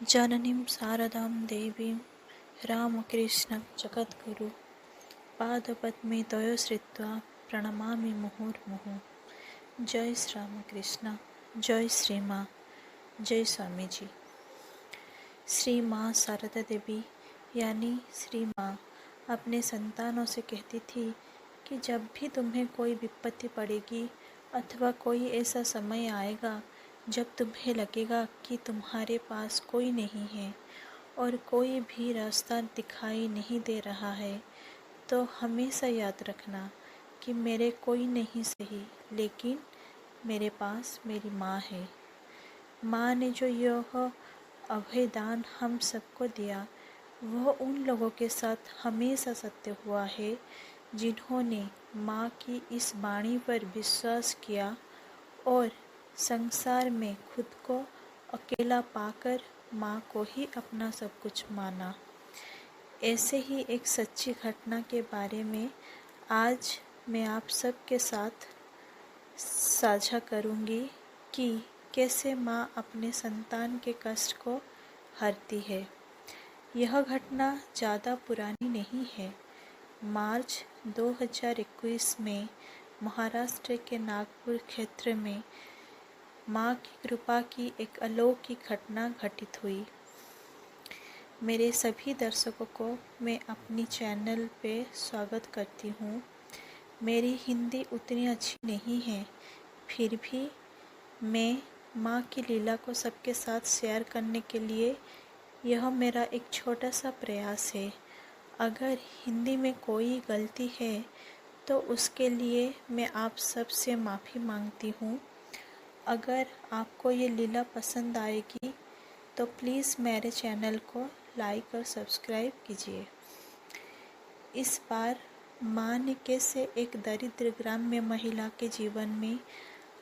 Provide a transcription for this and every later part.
जननीं शारदां देवीं रामकृष्ण जगद्गुरु पादपद्मे तयो श्रित्वा प्रणमामि मुहुर्मुहुः। जय श्री रामकृष्ण, जय श्री माँ, जय स्वामी जी। श्री माँ शारदा देवी यानी श्री माँ अपने संतानों से कहती थी कि जब भी तुम्हें कोई विपत्ति पड़ेगी अथवा कोई ऐसा समय आएगा जब तुम्हें लगेगा कि तुम्हारे पास कोई नहीं है और कोई भी रास्ता दिखाई नहीं दे रहा है, तो हमेशा याद रखना कि मेरे कोई नहीं सही, लेकिन मेरे पास मेरी माँ है। माँ ने जो यह अभयदान हम सबको दिया, वह उन लोगों के साथ हमेशा सत्य हुआ है जिन्होंने माँ की इस वाणी पर विश्वास किया और संसार में खुद को अकेला पाकर माँ को ही अपना सब कुछ माना। ऐसे ही एक सच्ची घटना के बारे में आज मैं आप सबके साथ साझा करूँगी कि कैसे माँ अपने संतान के कष्ट को हरती है। यह घटना ज़्यादा पुरानी नहीं है। मार्च 2021 में महाराष्ट्र के नागपुर क्षेत्र में माँ की कृपा की एक अलौकिक घटना घटित हुई। मेरे सभी दर्शकों को मैं अपनी चैनल पे स्वागत करती हूँ। मेरी हिंदी उतनी अच्छी नहीं है, फिर भी मैं माँ की लीला को सबके साथ शेयर करने के लिए यह मेरा एक छोटा सा प्रयास है। अगर हिंदी में कोई गलती है तो उसके लिए मैं आप सबसे माफ़ी मांगती हूँ। अगर आपको ये लीला पसंद आएगी तो प्लीज़ मेरे चैनल को लाइक और सब्सक्राइब कीजिए। इस बार माँ ने कैसे एक दरिद्र ग्राम्य महिला के जीवन में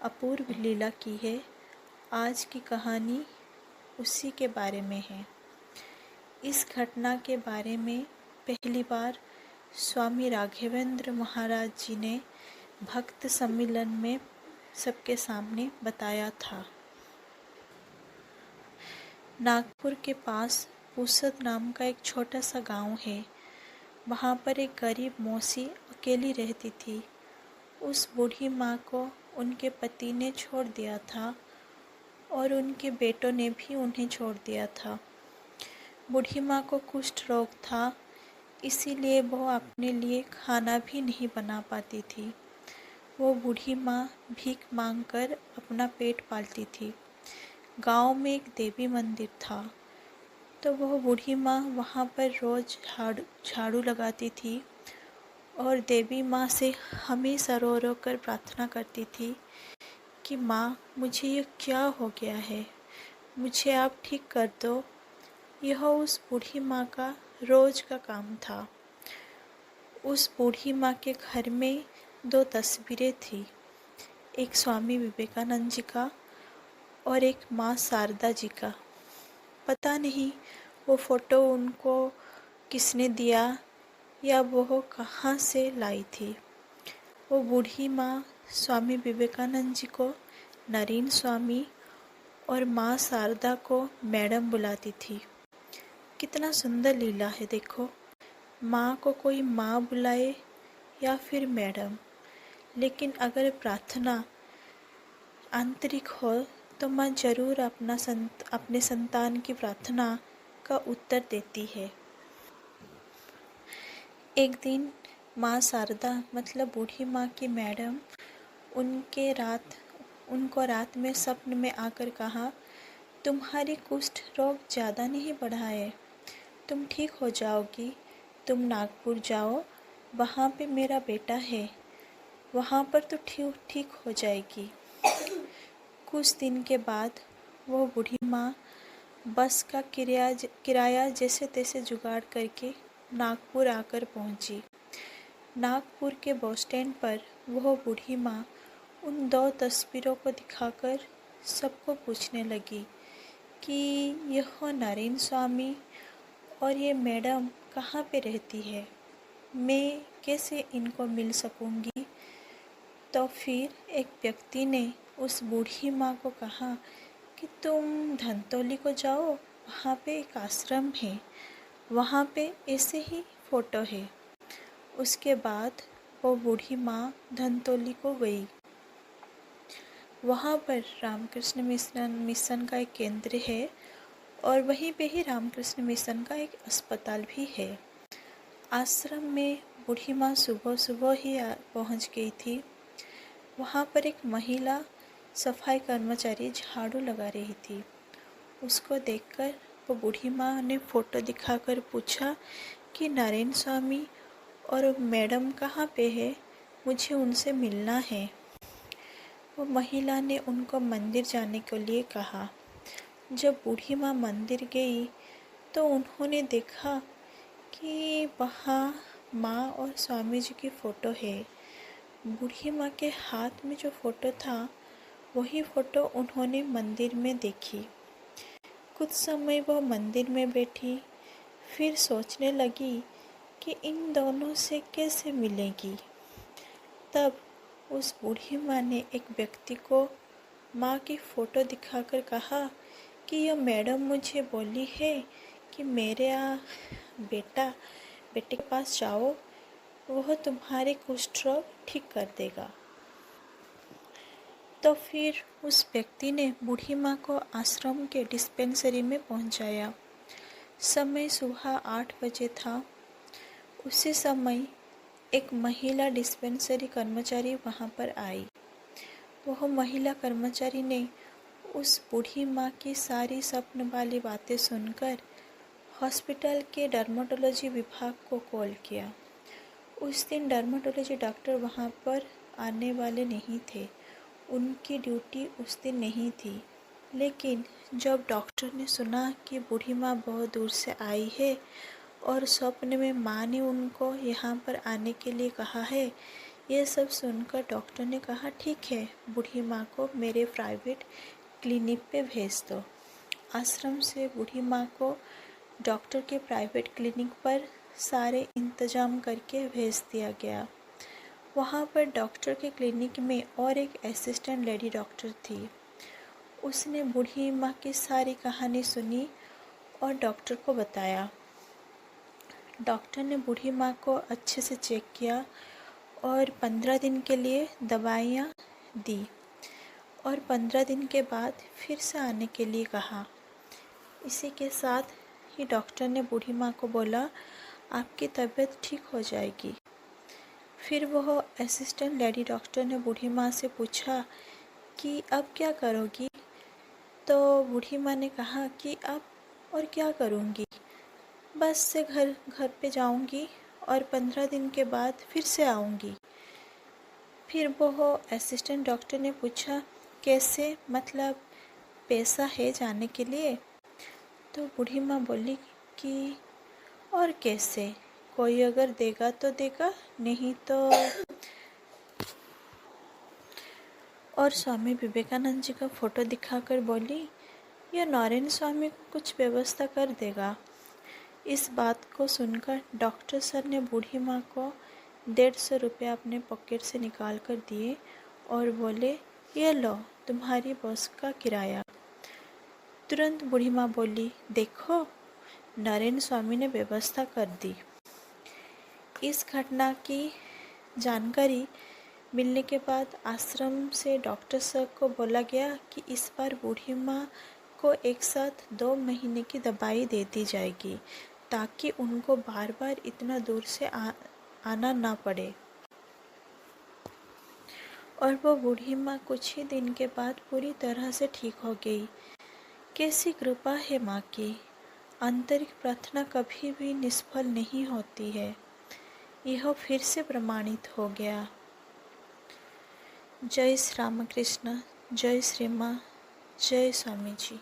अपूर्व लीला की है, आज की कहानी उसी के बारे में है। इस घटना के बारे में पहली बार स्वामी राघवेंद्र महाराज जी ने भक्त सम्मेलन में सबके सामने बताया था। नागपुर के पास पुसद नाम का एक छोटा सा गांव है। वहाँ पर एक गरीब मौसी अकेली रहती थी। उस बूढ़ी माँ को उनके पति ने छोड़ दिया था और उनके बेटों ने भी उन्हें छोड़ दिया था। बूढ़ी माँ को कुष्ठ रोग था, इसीलिए वह अपने लिए खाना भी नहीं बना पाती थी। वो बूढ़ी माँ भीख मांगकर अपना पेट पालती थी। गांव में एक देवी मंदिर था, तो वह बूढ़ी माँ वहाँ पर रोज़ झाड़ू लगाती थी और देवी माँ से हमेशा रो रो कर प्रार्थना करती थी कि माँ, मुझे ये क्या हो गया है, मुझे आप ठीक कर दो। यह उस बूढ़ी माँ का रोज़ का काम था। उस बूढ़ी माँ के घर में 2 तस्वीरें थी, एक स्वामी विवेकानंद जी का और एक माँ शारदा जी का। पता नहीं वो फ़ोटो उनको किसने दिया या वो कहाँ से लाई थी। वो बूढ़ी माँ स्वामी विवेकानंद जी को नरीन स्वामी और माँ शारदा को मैडम बुलाती थी। कितना सुंदर लीला है देखो, माँ को कोई माँ बुलाए या फिर मैडम, लेकिन अगर प्रार्थना आंतरिक हो तो माँ जरूर अपने संतान की प्रार्थना का उत्तर देती है। एक दिन माँ शारदा मतलब बूढ़ी माँ की मैडम उनको रात में स्वप्न में आकर कहा, तुम्हारी कुष्ठ रोग ज़्यादा नहीं बढ़ा है, तुम ठीक हो जाओगी। तुम नागपुर जाओ, वहाँ पे मेरा बेटा है, वहाँ पर तो ठीक हो जाएगी। कुछ दिन के बाद वो बूढ़ी माँ बस का किराया जैसे तैसे जुगाड़ करके नागपुर आकर पहुँची। नागपुर के बस स्टैंड पर वह बूढ़ी माँ उन 2 तस्वीरों को दिखाकर सबको पूछने लगी कि यह नरेन स्वामी और ये मैडम कहाँ पे रहती है, मैं कैसे इनको मिल सकूँगी। तो फिर एक व्यक्ति ने उस बूढ़ी माँ को कहा कि तुम धनतौली को जाओ, वहाँ पे एक आश्रम है, वहाँ पे ऐसे ही फ़ोटो है। उसके बाद वो बूढ़ी माँ धनतोली को गई। वहाँ पर रामकृष्ण मिशन का एक केंद्र है और वहीं पे ही रामकृष्ण मिशन का एक अस्पताल भी है। आश्रम में बूढ़ी माँ सुबह सुबह ही पहुँच गई थी। वहाँ पर एक महिला सफाई कर्मचारी झाड़ू लगा रही थी। उसको देखकर वो बूढ़ी माँ ने फ़ोटो दिखाकर पूछा कि नारायण स्वामी और मैडम कहाँ पे है, मुझे उनसे मिलना है। वो महिला ने उनको मंदिर जाने के लिए कहा। जब बूढ़ी माँ मंदिर गई तो उन्होंने देखा कि वहाँ माँ और स्वामी जी की फ़ोटो है। बूढ़ी माँ के हाथ में जो फ़ोटो था वही फ़ोटो उन्होंने मंदिर में देखी। कुछ समय वह मंदिर में बैठी, फिर सोचने लगी कि इन दोनों से कैसे मिलेगी। तब उस बूढ़ी माँ ने एक व्यक्ति को माँ की फ़ोटो दिखाकर कहा कि यह मैडम मुझे बोली है कि मेरे बेटे के पास जाओ, वह तुम्हारे कुष्ठ रोग ठीक कर देगा। तो फिर उस व्यक्ति ने बूढ़ी माँ को आश्रम के डिस्पेंसरी में पहुँचाया। समय सुबह 8 बजे था। उसी समय एक महिला डिस्पेंसरी कर्मचारी वहाँ पर आई। वह महिला कर्मचारी ने उस बूढ़ी माँ की सारी स्वप्न वाली बातें सुनकर हॉस्पिटल के डर्मेटोलॉजी विभाग को कॉल किया। उस दिन डर्मेटोलॉजी डॉक्टर वहाँ पर आने वाले नहीं थे, उनकी ड्यूटी उस दिन नहीं थी। लेकिन जब डॉक्टर ने सुना कि बूढ़ी माँ बहुत दूर से आई है और स्वप्न में माँ ने उनको यहाँ पर आने के लिए कहा है, ये सब सुनकर डॉक्टर ने कहा ठीक है, बूढ़ी माँ को मेरे प्राइवेट क्लिनिक पे भेज दो। आश्रम से बूढ़ी माँ को डॉक्टर के प्राइवेट क्लिनिक पर सारे इंतजाम करके भेज दिया गया। वहाँ पर डॉक्टर के क्लिनिक में और एक असिस्टेंट लेडी डॉक्टर थी। उसने बूढ़ी माँ की सारी कहानी सुनी और डॉक्टर को बताया। डॉक्टर ने बूढ़ी माँ को अच्छे से चेक किया और 15 दिन के लिए दवाइयाँ दी और 15 दिन के बाद फिर से आने के लिए कहा। इसी के साथ ही डॉक्टर ने बूढ़ी माँ को बोला, आपकी तबीयत ठीक हो जाएगी। फिर वह असिस्टेंट लेडी डॉक्टर ने बूढ़ी माँ से पूछा कि अब क्या करोगी। तो बूढ़ी माँ ने कहा कि अब और क्या करूँगी, बस से घर पे जाऊँगी और 15 दिन के बाद फिर से आऊँगी। फिर वो असिस्टेंट डॉक्टर ने पूछा, कैसे, मतलब पैसा है जाने के लिए। तो बूढ़ी माँ बोली कि और कैसे, कोई अगर देगा तो देगा, नहीं तो। और स्वामी विवेकानंद जी का फ़ोटो दिखाकर बोली, यह नारायण स्वामी को कुछ व्यवस्था कर देगा। इस बात को सुनकर डॉक्टर सर ने बूढ़ी माँ को 150 रुपया अपने पॉकेट से निकाल कर दिए और बोले, ये लो तुम्हारी बस का किराया। तुरंत बूढ़ी माँ बोली, देखो नारायण स्वामी ने व्यवस्था कर दी। इस घटना की जानकारी मिलने के बाद आश्रम से डॉक्टर सर को बोला गया कि इस बार बूढ़ी माँ को एक साथ 2 महीने की दवाई दे दी जाएगी ताकि उनको बार बार इतना दूर से आना ना पड़े। और वो बूढ़ी माँ कुछ ही दिन के बाद पूरी तरह से ठीक हो गई। कैसी कृपा है माँ की। आंतरिक प्रार्थना कभी भी निष्फल नहीं होती है, यह फिर से प्रमाणित हो गया। जय श्री रामकृष्ण, जय श्री माँ, जय स्वामी जी।